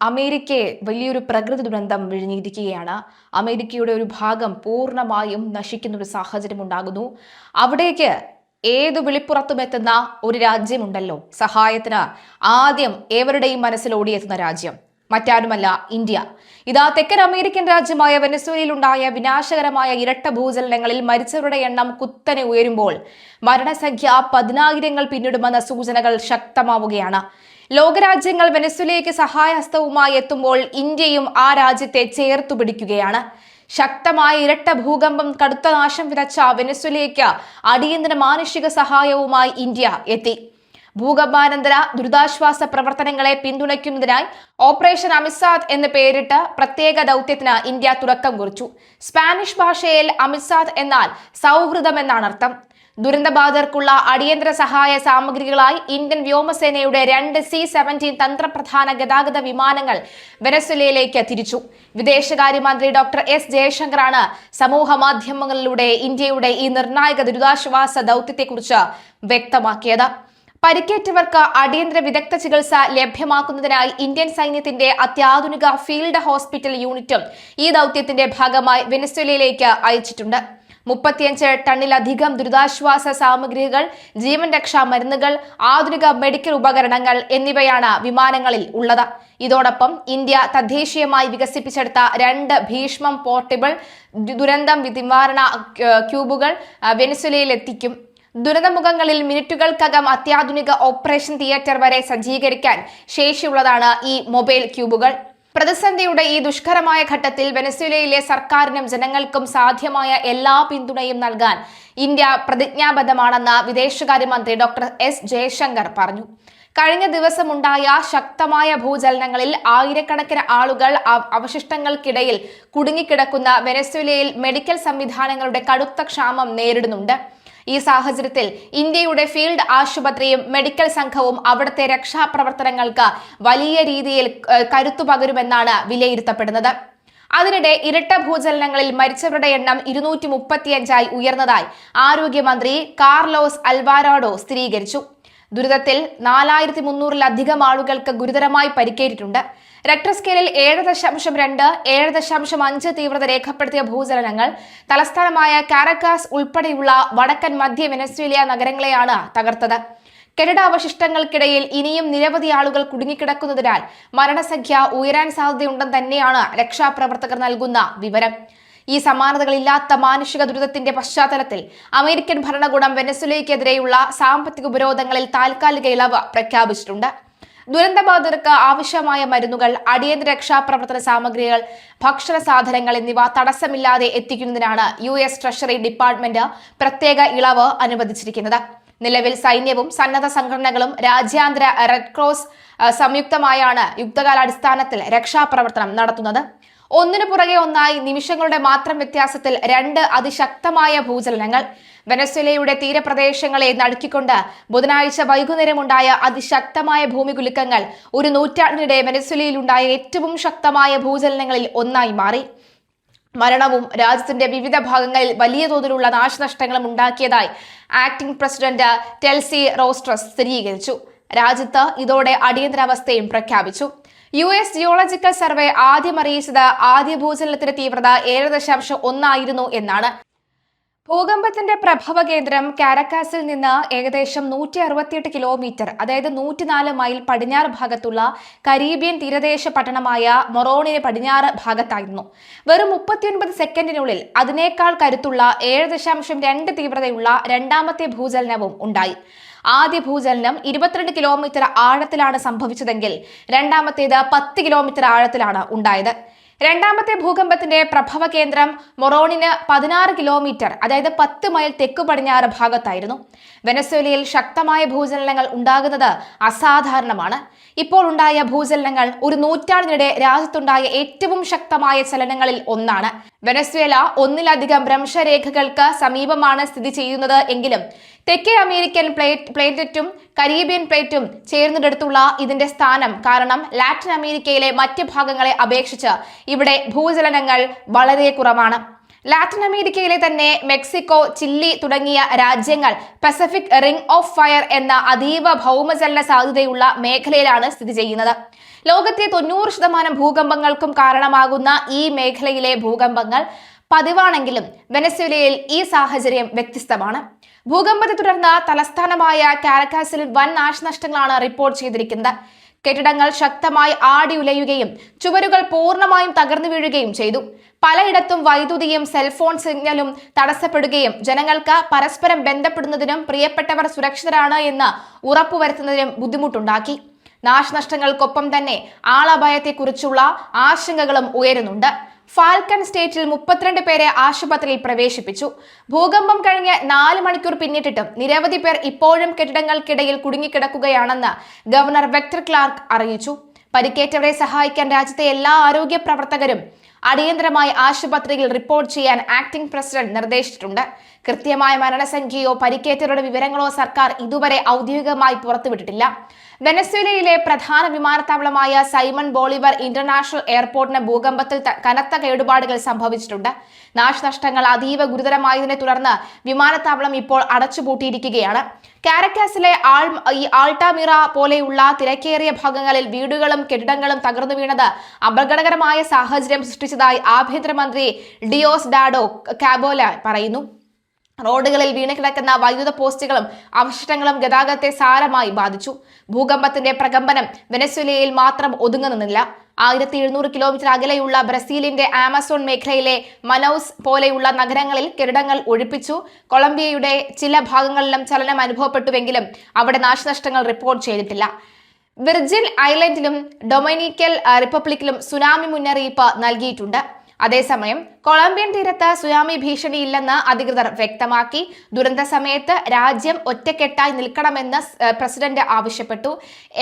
അമേരിക്കയെ വലിയൊരു പ്രകൃതി ദുരന്തം വിഴുങ്ങിയിരിക്കുകയാണ്. അമേരിക്കയുടെ ഒരു ഭാഗം പൂർണ്ണമായും നശിക്കുന്ന ഒരു സാഹചര്യം ഉണ്ടാകുന്നു. അവിടേക്ക് ഏതു വിളിപ്പുറത്തുമെത്തുന്ന ഒരു രാജ്യമുണ്ടല്ലോ സഹായത്തിന്, ആദ്യം ഏവരുടെയും മനസ്സിൽ ഓടിയെത്തുന്ന രാജ്യം മറ്റാരുമല്ല, ഇന്ത്യ. ഇതാ തെക്കൻ അമേരിക്കൻ രാജ്യമായ വെനസ്വേലയിലുണ്ടായ വിനാശകരമായ ഇരട്ട ഭൂചലനങ്ങളിൽ മരിച്ചവരുടെ എണ്ണം കുത്തനെ ഉയരുമ്പോൾ മരണസംഖ്യ 10,000 പിന്നിടുമെന്ന സൂചനകൾ ശക്തമാവുകയാണ്. ലോകരാജ്യങ്ങൾ വെനസ്വേലയ്ക്ക് സഹായഹസ്തവുമായി എത്തുമ്പോൾ ഇന്ത്യയും ആ രാജ്യത്തെ ചേർത്തു പിടിക്കുകയാണ്. ശക്തമായ ഇരട്ട ഭൂകമ്പം കടുത്ത നാശം വിതച്ച വെനസ്വേലയ്ക്ക് അടിയന്തര മാനുഷിക സഹായവുമായി ഇന്ത്യ എത്തി. ഭൂകമ്പാനന്തര ദുരിതാശ്വാസ പ്രവർത്തനങ്ങളെ പിന്തുണയ്ക്കുന്നതിനായി ഓപ്പറേഷൻ അമിസാദ് എന്ന് പേരിട്ട് പ്രത്യേക ദൗത്യത്തിന് ഇന്ത്യ തുടക്കം കുറിച്ചു. സ്പാനിഷ് ഭാഷയിൽ അമിസാദ് എന്നാൽ സൗഹൃദം എന്നാണ് അർത്ഥം. ദുരന്തബാധിതർക്കുള്ള അടിയന്തര സഹായ സാമഗ്രികളായി ഇന്ത്യൻ വ്യോമസേനയുടെ 2 C-17 തന്ത്രപ്രധാന ഗതാഗത വിമാനങ്ങൾ വെനസ്വേലയിലേക്ക് തിരിച്ചു. വിദേശകാര്യമന്ത്രി ഡോക്ടർ എസ് ജയശങ്കറാണ് സമൂഹ മാധ്യമങ്ങളിലൂടെ ഇന്ത്യയുടെ ഈ നിർണായക ദുരിതാശ്വാസ ദൗത്യത്തെക്കുറിച്ച് വ്യക്തമാക്കിയത്. പരിക്കേറ്റവർക്ക് അടിയന്തര വിദഗ്ധ ചികിത്സ ലഭ്യമാക്കുന്നതിനായി ഇന്ത്യൻ സൈന്യത്തിന്റെ അത്യാധുനിക ഫീൽഡ് ഹോസ്പിറ്റൽ യൂണിറ്റും ഈ ദൗത്യത്തിന്റെ ഭാഗമായി വെനസ്വേലയിലേക്ക് അയച്ചിട്ടുണ്ട്. 35 ടണ്ണിലധികം ദുരിതാശ്വാസ സാമഗ്രികൾ, ജീവൻ രക്ഷാ മരുന്നുകൾ, ആധുനിക മെഡിക്കൽ ഉപകരണങ്ങൾ എന്നിവയാണ് വിമാനങ്ങളിൽ ഉള്ളത്. ഇതോടൊപ്പം ഇന്ത്യ തദ്ദേശീയമായി വികസിപ്പിച്ചെടുത്ത 2 ഭീഷ്മം പോർട്ടബിൾ ദുരന്തം നിവാരണ ക്യൂബുകൾ വെനസ്വേലയിൽ എത്തിക്കും. ദുരന്തമുഖങ്ങളിൽ മിനിറ്റുകൾക്കകം അത്യാധുനിക ഓപ്പറേഷൻ തിയേറ്റർ വരെ സജ്ജീകരിക്കാൻ ശേഷിയുള്ളതാണ് ഈ മൊബൈൽ ക്യൂബുകൾ. പ്രതിസന്ധിയുടെ ഈ ദുഷ്കരമായ ഘട്ടത്തിൽ വെനസ്വേലയിലെ സർക്കാരിനും ജനങ്ങൾക്കും സാധ്യമായ എല്ലാ പിന്തുണയും നൽകാൻ ഇന്ത്യ പ്രതിജ്ഞാബദ്ധമാണെന്ന് വിദേശകാര്യമന്ത്രി ഡോക്ടർ എസ് ജയശങ്കർ പറഞ്ഞു. കഴിഞ്ഞ ദിവസമുണ്ടായ ശക്തമായ ഭൂചലനങ്ങളിൽ ആയിരക്കണക്കിന് ആളുകൾ അവശിഷ്ടങ്ങൾക്കിടയിൽ കുടുങ്ങിക്കിടക്കുന്ന വെനസ്വേലയിൽ മെഡിക്കൽ സംവിധാനങ്ങളുടെ കടുത്ത ക്ഷാമം നേരിടുന്നുണ്ട്. ഈ സാഹചര്യത്തിൽ ഇന്ത്യയുടെ ഫീൽഡ് ആശുപത്രിയും മെഡിക്കൽ സംഘവും അവിടുത്തെ രക്ഷാപ്രവർത്തനങ്ങൾക്ക് വലിയ രീതിയിൽ കരുത്തു പകരുമെന്നാണ് വിലയിരുത്തപ്പെടുന്നത്. അതിനിടെ ഇരട്ട ഭൂചലനങ്ങളിൽ മരിച്ചവരുടെ എണ്ണം 235 ഉയർന്നതായി ആരോഗ്യമന്ത്രി കാർലോസ് അൽവാരാഡോ സ്ഥിരീകരിച്ചു. ദുരിതത്തിൽ 4300-ലധികം ആളുകൾക്ക് ഗുരുതരമായി പരിക്കേറ്റിട്ടുണ്ട്. റിക്ടർ സ്കെയിലിൽ 7.2, 7.5 തീവ്രത രേഖപ്പെടുത്തിയ ഭൂചലനങ്ങൾ തലസ്ഥാനമായ കാരക്കാസ് ഉൾപ്പെടെയുള്ള വടക്കൻ മധ്യ വെനസ്വേല നഗരങ്ങളെയാണ് തകർത്തത്. കെട്ടിടാവശിഷ്ടങ്ങൾക്കിടയിൽ ഇനിയും നിരവധി ആളുകൾ കുടുങ്ങിക്കിടക്കുന്നതിനാൽ മരണസംഖ്യ ഉയരാൻ സാധ്യതയുണ്ടെന്ന് തന്നെയാണ് രക്ഷാപ്രവർത്തകർ നൽകുന്ന വിവരം. ഈ സമാനതകളില്ലാത്ത മാനുഷിക ദുരിതത്തിന്റെ പശ്ചാത്തലത്തിൽ അമേരിക്കൻ ഭരണകൂടം വെനസ്വേലയ്ക്കെതിരെയുള്ള സാമ്പത്തിക ഉപരോധങ്ങളിൽ താൽക്കാലിക ഇളവ് പ്രഖ്യാപിച്ചിട്ടുണ്ട്. ദുരന്തബാധിതർക്ക് ആവശ്യമായ മരുന്നുകൾ, അടിയന്തര രക്ഷാപ്രവർത്തന സാമഗ്രികൾ, ഭക്ഷണ സാധനങ്ങൾ എന്നിവ തടസ്സമില്ലാതെ എത്തിക്കുന്നതിനാണ് US ട്രഷറി ഡിപ്പാർട്ട്മെന്റ് പ്രത്യേക ഇളവ് അനുവദിച്ചിരിക്കുന്നത്. നിലവിൽ സൈന്യവും സന്നദ്ധ സംഘടനകളും രാജ്യാന്തര റെഡ് ക്രോസ് സംയുക്തമായാണ് യുദ്ധകാലാടിസ്ഥാനത്തിൽ രക്ഷാപ്രവർത്തനം നടത്തുന്നത്. ഒന്നിനു പുറകെ ഒന്നായി നിമിഷങ്ങളുടെ മാത്രം വ്യത്യാസത്തിൽ 2 അതിശക്തമായ ഭൂചലനങ്ങൾ വെനസ്വേലയുടെ തീരപ്രദേശങ്ങളെ നടുക്കിക്കൊണ്ട് ബുധനാഴ്ച വൈകുന്നേരമുണ്ടായ അതിശക്തമായ ഭൂമികുലുക്കങ്ങൾ ഒരു നൂറ്റാണ്ടിനിടെ വെനസ്വേലയിലുണ്ടായ ഏറ്റവും ശക്തമായ ഭൂചലനങ്ങളിൽ ഒന്നായി മാറി. മരണവും രാജ്യത്തിന്റെ വിവിധ ഭാഗങ്ങളിൽ വലിയ തോതിലുള്ള നാശനഷ്ടങ്ങളും ഉണ്ടാക്കിയതായി ആക്ടിംഗ് പ്രസിഡന്റ് ടെൽസി റോസ്ട്രസ് സ്ഥിരീകരിച്ചു. രാജ്യത്ത് ഇതോടെ അടിയന്തരാവസ്ഥയും പ്രഖ്യാപിച്ചു. US ജിയോളജിക്കൽ സർവേ ആദ്യം അറിയിച്ചത് ആദ്യ ഭൂചലനത്തിന്റെ തീവ്രത 7.1 ആയിരുന്നു എന്നാണ്. ഭൂകമ്പത്തിന്റെ പ്രഭവ കേന്ദ്രം കാരക്കാസിൽ നിന്ന് ഏകദേശം 168 കിലോമീറ്റർ, അതായത് 104 മൈൽ പടിഞ്ഞാറ് ഭാഗത്തുള്ള കരീബിയൻ തീരദേശ പട്ടണമായ മൊറോണിന് പടിഞ്ഞാറ് ഭാഗത്തായിരുന്നു. വെറും 39 സെക്കൻഡിനുള്ളിൽ അതിനേക്കാൾ കരുത്തുള്ള 7.2 തീവ്രതയുള്ള രണ്ടാമത്തെ ഭൂചലനവും ഉണ്ടായി. ആദ്യ ഭൂചലനം 22 കിലോമീറ്റർ ആഴത്തിലാണ് സംഭവിച്ചതെങ്കിൽ രണ്ടാമത്തേത് 10 കിലോമീറ്റർ ആഴത്തിലാണ് ഉണ്ടായത്. രണ്ടാമത്തെ ഭൂകമ്പത്തിന്റെ പ്രഭവ കേന്ദ്രം മൊറോണിന് 16 കിലോമീറ്റർ, അതായത് 10 മൈൽ തെക്കു പടിഞ്ഞാറ് ഭാഗത്തായിരുന്നു. വെനസ്വേലയിൽ ശക്തമായ ഭൂചലനങ്ങൾ ഉണ്ടാകുന്നത് അസാധാരണമാണ്. ഇപ്പോൾ ഉണ്ടായ ഭൂചലനങ്ങൾ ഒരു നൂറ്റാണ്ടിനിടെ രാജ്യത്തുണ്ടായ ഏറ്റവും ശക്തമായ ചലനങ്ങളിൽ ഒന്നാണ്. വെനസ്വേല ഒന്നിലധികം ഭ്രംശരേഖകൾക്ക് സമീപമാണ് സ്ഥിതി ചെയ്യുന്നത് എങ്കിലും തെക്കേ അമേരിക്കൻ പ്ലേറ്റും കരീബിയൻ പ്ലേറ്റും ചേർന്നിടത്തുള്ള ഇതിന്റെ സ്ഥാനം കാരണം ലാറ്റിൻ അമേരിക്കയിലെ മറ്റ് ഭാഗങ്ങളെ അപേക്ഷിച്ച് ഇവിടെ ഭൂചലനങ്ങൾ വളരെ കുറവാണ്. ലാറ്റിൻ അമേരിക്കയിലെ തന്നെ മെക്സിക്കോ, ചില്ലി തുടങ്ങിയ രാജ്യങ്ങൾ പസഫിക് റിംഗ് ഓഫ് ഫയർ എന്ന അതീവ ഭൗമചലന സാധ്യതയുള്ള മേഖലയിലാണ് സ്ഥിതി ചെയ്യുന്നത്. ലോകത്തെ 90% ഭൂകമ്പങ്ങൾക്കും കാരണമാകുന്ന ഈ മേഖലയിലെ ഭൂകമ്പങ്ങൾ പതിവാണെങ്കിലും വെനസ്വേലയിൽ ഈ സാഹചര്യം വ്യത്യസ്തമാണ്. ഭൂകമ്പത്തെ തുടർന്ന് തലസ്ഥാനമായ കാരക്കാസിൽ വൻ നാശനഷ്ടങ്ങളാണ് റിപ്പോർട്ട് ചെയ്തിരിക്കുന്നത്. കെട്ടിടങ്ങൾ ശക്തമായി ആടിയുലയുകയും ചുവരുകൾ പൂർണ്ണമായും തകർന്നു വീഴുകയും ചെയ്തു. പലയിടത്തും വൈദ്യുതിയും സെൽഫോൺ സിഗ്നലും തടസ്സപ്പെടുകയും ജനങ്ങൾക്ക് പരസ്പരം ബന്ധപ്പെടുന്നതിനും പ്രിയപ്പെട്ടവർ സുരക്ഷിതരാണ് എന്ന് ഉറപ്പുവരുത്തുന്നതിനും ബുദ്ധിമുട്ടുണ്ടാക്കി. നാശനഷ്ടങ്ങൾക്കൊപ്പം തന്നെ ആളപായത്തെക്കുറിച്ചുള്ള ആശങ്കകളും ഉയരുന്നുണ്ട്. ഫാൽക്കൺ സ്റ്റേറ്റിൽ 32 പേരെ ആശുപത്രിയിൽ പ്രവേശിപ്പിച്ചു. ഭൂകമ്പം കഴിഞ്ഞ് 4 മണിക്കൂർ പിന്നിട്ടിട്ടും നിരവധി പേർ ഇപ്പോഴും കെട്ടിടങ്ങൾക്കിടയിൽ കുടുങ്ങിക്കിടക്കുകയാണെന്ന് ഗവർണർ വെക്ടർ ക്ലാർക്ക് അറിയിച്ചു. പരിക്കേറ്റവരെ സഹായിക്കാൻ രാജ്യത്തെ എല്ലാ ആരോഗ്യ പ്രവർത്തകരും അടിയന്തരമായി ആശുപത്രിയിൽ റിപ്പോർട്ട് ചെയ്യാൻ ആക്ടിംഗ് പ്രസിഡന്റ് നിർദ്ദേശിച്ചിട്ടുണ്ട്. കൃത്യമായ മരണസംഖ്യയോ പരിക്കേറ്റവരുടെ വിവരങ്ങളോ സർക്കാർ ഇതുവരെ ഔദ്യോഗികമായി പുറത്തുവിട്ടിട്ടില്ല. വെനസ്വേലയിലെ പ്രധാന വിമാനത്താവളമായ സൈമൺ ബോളിവർ ഇന്റർനാഷണൽ എയർപോർട്ടിന് ഭൂകമ്പത്തിൽ കനത്ത കേടുപാടുകൾ സംഭവിച്ചിട്ടുണ്ട്. നാശനഷ്ടങ്ങൾ അതീവ ഗുരുതരമായതിനെ തുടർന്ന് വിമാനത്താവളം ഇപ്പോൾ അടച്ചുപൂട്ടിയിരിക്കുകയാണ്. കാരക്കാസിലെ ആൾട്ടാമിറ പോലെയുള്ള തിരക്കേറിയ ഭാഗങ്ങളിൽ വീടുകളും കെട്ടിടങ്ങളും തകർന്നു വീണത് അപകടകരമായ സാഹചര്യം സൃഷ്ടിച്ചതായി ആഭ്യന്തരമന്ത്രി ഡിയോസ് ഡാഡോ കാബോല പറയുന്നു. റോഡുകളിൽ വീണുകിടക്കുന്ന വൈദ്യുത പോസ്റ്റുകളും അവശിഷ്ടങ്ങളും ഗതാഗതത്തെ സാരമായി ബാധിച്ചു. ഭൂകമ്പത്തിന്റെ പ്രകമ്പനം വെനസ്വേലയിൽ മാത്രം ഒതുങ്ങുന്നില്ല. 1700 കിലോമീറ്റർ അകലെയുള്ള ബ്രസീലിന്റെ ആമസോൺ മേഖലയിലെ മനൌസ് പോലെയുള്ള നഗരങ്ങളിൽ കെട്ടിടങ്ങൾ ഒഴിപ്പിച്ചു. കൊളംബിയയുടെ ചില ഭാഗങ്ങളിലും ചലനം അനുഭവപ്പെട്ടുവെങ്കിലും അവിടെ നാശനഷ്ടങ്ങൾ റിപ്പോർട്ട് ചെയ്തിട്ടില്ല. വിർജിൻ ഐലൻഡിലും ഡൊമിനിക്കൻ റിപ്പബ്ലിക്കിലും സുനാമി മുന്നറിയിപ്പ് നൽകിയിട്ടുണ്ട്. അതേസമയം കൊളംബിയൻ തീരത്ത് സുനാമി ഭീഷണിയില്ലെന്ന് അധികൃതർ വ്യക്തമാക്കി. ദുരന്ത സമയത്ത് രാജ്യം ഒറ്റക്കെട്ടായി നിൽക്കണമെന്ന് പ്രസിഡന്റ് ആവശ്യപ്പെട്ടു.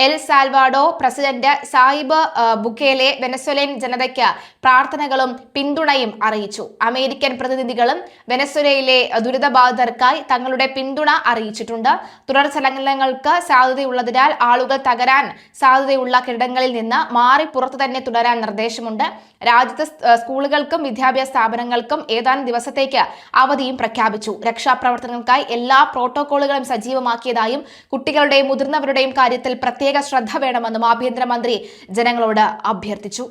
എൽ സാൽവാഡോ പ്രസിഡന്റ് സായിബ് ബുക്കേലെ വെനസ്വേലൻ ജനതയ്ക്ക് പ്രാർത്ഥനകളും പിന്തുണയും അറിയിച്ചു. അമേരിക്കൻ പ്രതിനിധികളും വെനസ്വേലയിലെ ദുരിതബാധിതർക്കായി തങ്ങളുടെ പിന്തുണ അറിയിച്ചിട്ടുണ്ട്. തുടർ ചലനങ്ങൾക്ക് സാധ്യതയുള്ളതിനാൽ ആളുകൾ തകരാൻ സാധ്യതയുള്ള കെട്ടിടങ്ങളിൽ നിന്ന് മാറി പുറത്തു തന്നെ തുടരാൻ നിർദ്ദേശമുണ്ട്. രാജ്യത്ത് സ്കൂളുകൾക്കും വിദ്യാഭ്യാസ സ്ഥാപനങ്ങൾക്കും ഏതാനും ദിവസത്തേക്ക് അവധിയും പ്രഖ്യാപിച്ചു. രക്ഷാപ്രവർത്തനങ്ങൾക്കായി എല്ലാ പ്രോട്ടോകോളുകളും സജീവമാക്കിയതായും കുട്ടികളുടെയും മുതിർന്നവരുടെയും കാര്യത്തിൽ പ്രത്യേക ശ്രദ്ധ വേണമെന്നും ആഭ്യന്തരമന്ത്രി ജനങ്ങളോട് അഭ്യർത്ഥിച്ചു.